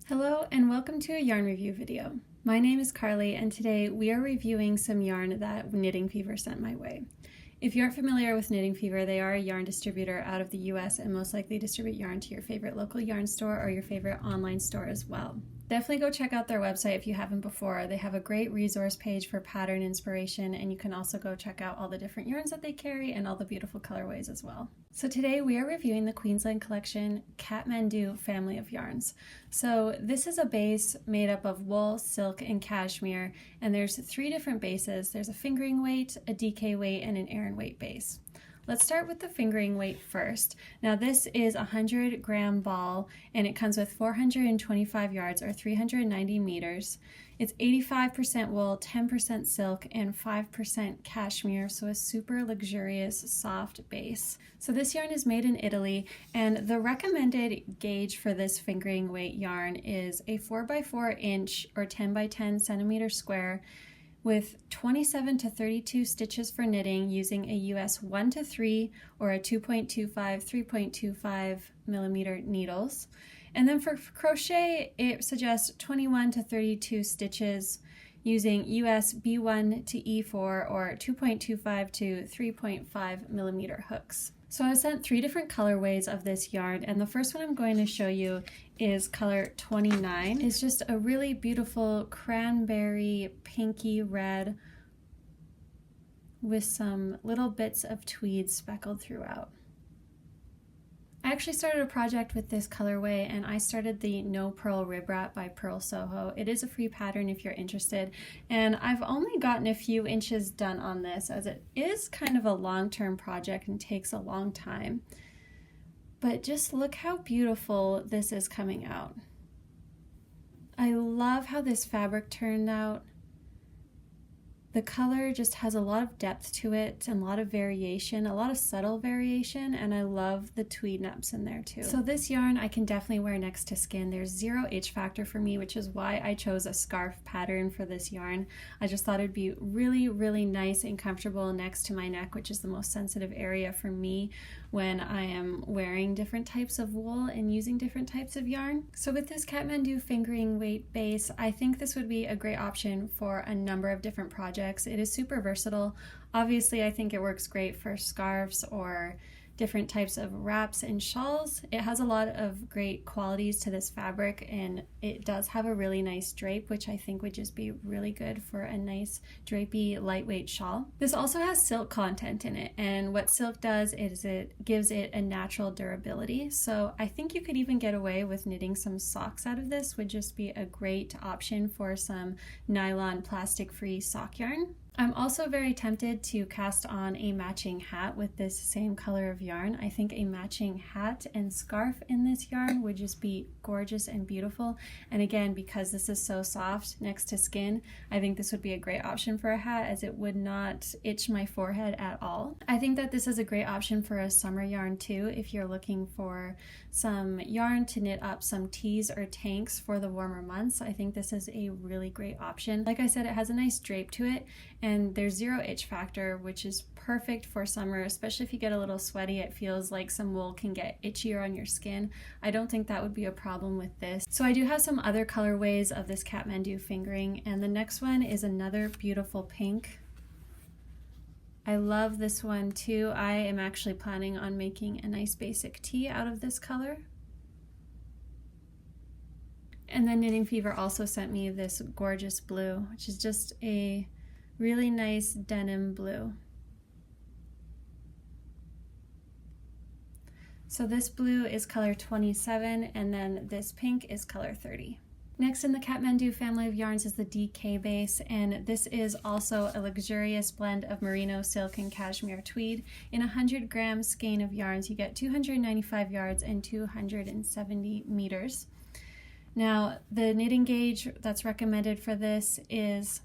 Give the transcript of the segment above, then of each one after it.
Hello and welcome to a yarn review video. My name is Carly and today we are reviewing some yarn that Knitting Fever sent my way. If you aren't familiar with Knitting Fever, they are a yarn distributor out of the US and most likely distribute yarn to your favorite local yarn store or your favorite online store as well. Definitely go check out their website if you haven't before. They have a great resource page for pattern inspiration, and you can also go check out all the different yarns that they carry and all the beautiful colorways as well. So today we are reviewing the Queensland collection Kathmandu Family of Yarns. So this is a base made up of wool, silk, and cashmere, and there's 3 different bases. There's a fingering weight, a DK weight, and an Aran weight base. Let's start with the fingering weight first. Now this is a 100-gram ball and it comes with 425 yards or 390 meters. It's 85% wool, 10% silk, and 5% cashmere, so a super luxurious soft base. So this yarn is made in Italy, and the recommended gauge for this fingering weight yarn is a 4x4 inch or 10x10 centimeter square with 27 to 32 stitches for knitting using a US 1 to 3 or a 2.25, 3.25 millimeter needles. And then for crochet, it suggests 21 to 32 stitches using US B1 to E4 or 2.25 to 3.5 millimeter hooks. So I sent 3 different colorways of this yarn, and the first one I'm going to show you is color 29. It's just a really beautiful cranberry pinky red with some little bits of tweed speckled throughout. I actually started a project with this colorway, and I started the No Purl Rib Wrap by Purl Soho. It is a free pattern if you're interested, and I've only gotten a few inches done on this as it is kind of a long-term project and takes a long time. But just look how beautiful this is coming out. I love how this fabric turned out. The color just has a lot of depth to it and a lot of variation, a lot of subtle variation, and I love the tweed naps in there too. So this yarn I can definitely wear next to skin. There's 0 itch factor for me, which is why I chose a scarf pattern for this yarn. I just thought it'd be really, really nice and comfortable next to my neck, which is the most sensitive area for me when I am wearing different types of wool and using different types of yarn. So with this Kathmandu fingering weight base, I think this would be a great option for a number of different projects. It is super versatile. Obviously, I think it works great for scarves or different types of wraps and shawls. It has a lot of great qualities to this fabric, and it does have a really nice drape, which I think would just be really good for a nice drapey lightweight shawl. This also has silk content in it, and what silk does is it gives it a natural durability. So I think you could even get away with knitting some socks out of this. Would just be a great option for some nylon plastic-free sock yarn. I'm also very tempted to cast on a matching hat with this same color of yarn. I think a matching hat and scarf in this yarn would just be gorgeous and beautiful. And again, because this is so soft next to skin, I think this would be a great option for a hat as it would not itch my forehead at all. I think that this is a great option for a summer yarn too, if you're looking for some yarn to knit up some tees or tanks for the warmer months. I think this is a really great option. Like I said, it has a nice drape to it, and there's 0 itch factor, which is perfect for summer, especially if you get a little sweaty. It feels like some wool can get itchier on your skin. I don't think that would be a problem with this. So I do have some other colorways of this Kathmandu fingering, and the next one is another beautiful pink. I love this one too. I am actually planning on making a nice basic tee out of this color. And then Knitting Fever also sent me this gorgeous blue, which is just a really nice denim blue. So this blue is color 27, and then this pink is color 30. Next in the Kathmandu family of yarns is the DK base, and this is also a luxurious blend of merino, silk, and cashmere tweed. In a 100-gram skein of yarns, you get 295 yards and 270 meters. Now, the knitting gauge that's recommended for this is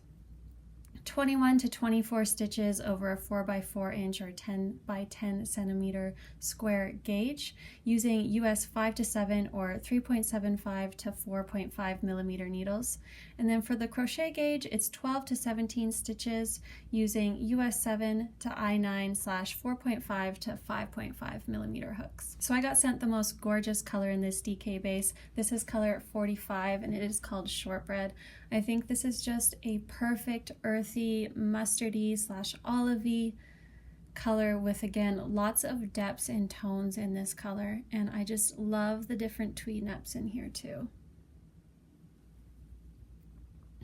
21 to 24 stitches over a 4x4 inch or 10 by 10 centimeter square gauge using US 5 to 7 or 3.75 to 4.5 millimeter needles. And then for the crochet gauge, it's 12 to 17 stitches using US 7 to I9 / 4.5 to 5.5 millimeter hooks. So I got sent the most gorgeous color in this DK base. This is color 45 and it is called Shortbread. I think this is just a perfect earthy, mustardy / olivey color with, again, lots of depths and tones in this color. And I just love the different tweed neps in here too.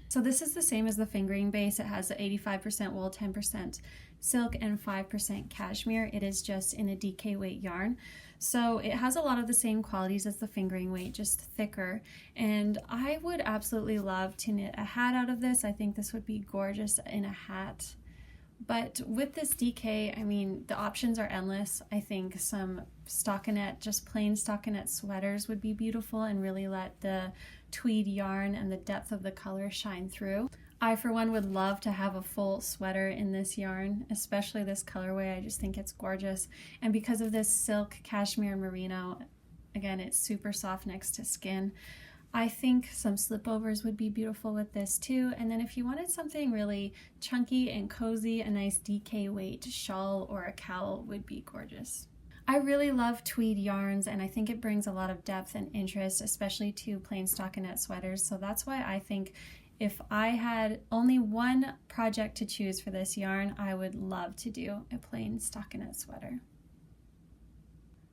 So this is the same as the fingering base. It has 85% wool, 10% silk, and 5% cashmere. It is just in a DK weight yarn. So it has a lot of the same qualities as the fingering weight, just thicker. And I would absolutely love to knit a hat out of this. I think this would be gorgeous in a hat. But with this DK, I mean, the options are endless. I think some stockinette, just plain stockinette sweaters would be beautiful and really let the tweed yarn and the depth of the color shine through. I, for one, would love to have a full sweater in this yarn, especially this colorway. I just think it's gorgeous. And because of this silk, cashmere, and merino, again, it's super soft next to skin. I think some slipovers would be beautiful with this too. And then if you wanted something really chunky and cozy, a nice DK weight shawl or a cowl would be gorgeous. I really love tweed yarns, and I think it brings a lot of depth and interest, especially to plain stockinette sweaters. So that's why I think if I had only one project to choose for this yarn, I would love to do a plain stockinette sweater.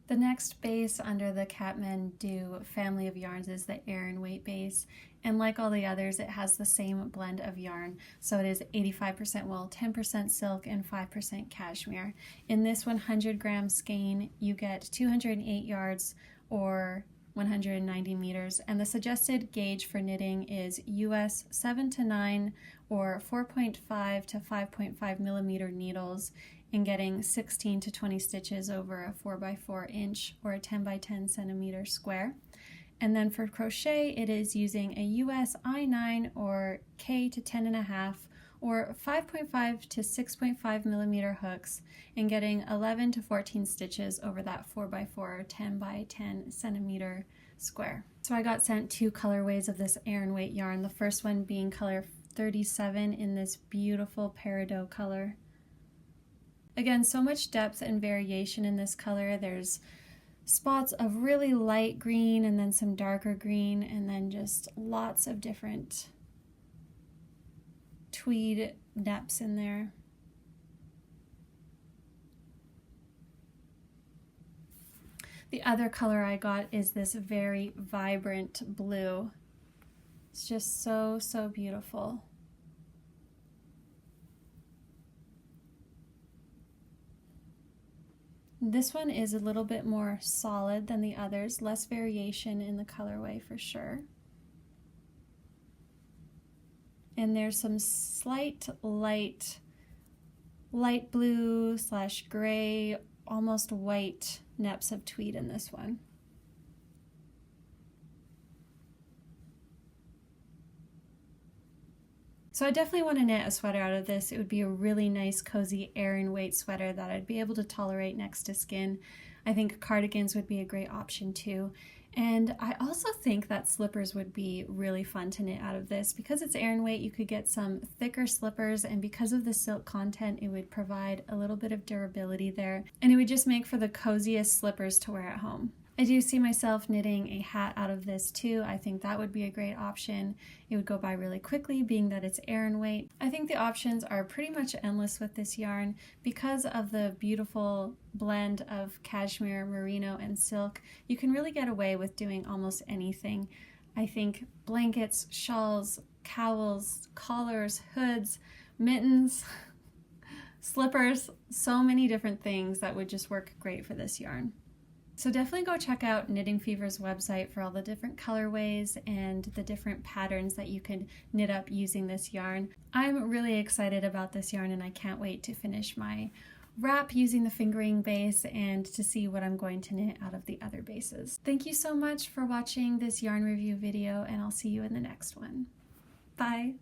The next base under the Kathmandu family of yarns is the Aran weight base, and like all the others, it has the same blend of yarn. So it is 85% wool, 10% silk, and 5% cashmere. In this 100 gram skein, you get 208 yards or 190 meters, and the suggested gauge for knitting is US 7 to 9 or 4.5 to 5.5 millimeter needles, and getting 16 to 20 stitches over a 4x4 inch or a 10 by 10 centimeter square. And then for crochet, it is using a US I9 or K to 10.5 or 5.5 to 6.5 millimeter hooks, and getting 11 to 14 stitches over that 4x4 or 10 by 10 centimeter square. So I got sent two colorways of this Aran weight yarn, the first one being color 37 in this beautiful peridot color. Again, so much depth and variation in this color. There's spots of really light green and then some darker green, and then just lots of different tweed neps in there. The other color I got is this very vibrant blue. It's just so, so beautiful. This one is a little bit more solid than the others, less variation in the colorway for sure. And there's some slight light blue / gray, almost white neps of tweed in this one. So I definitely want to knit a sweater out of this. It would be a really nice, cozy Aran weight sweater that I'd be able to tolerate next to skin. I think cardigans would be a great option too. And I also think that slippers would be really fun to knit out of this. Because it's Aran weight, you could get some thicker slippers, and because of the silk content, it would provide a little bit of durability there. And it would just make for the coziest slippers to wear at home. I do see myself knitting a hat out of this too. I think that would be a great option. It would go by really quickly, being that it's Aran weight. I think the options are pretty much endless with this yarn because of the beautiful blend of cashmere, merino, and silk. You can really get away with doing almost anything. I think blankets, shawls, cowls, collars, hoods, mittens, slippers, so many different things that would just work great for this yarn. So definitely go check out Knitting Fever's website for all the different colorways and the different patterns that you can knit up using this yarn. I'm really excited about this yarn, and I can't wait to finish my wrap using the fingering base and to see what I'm going to knit out of the other bases. Thank you so much for watching this yarn review video, and I'll see you in the next one. Bye!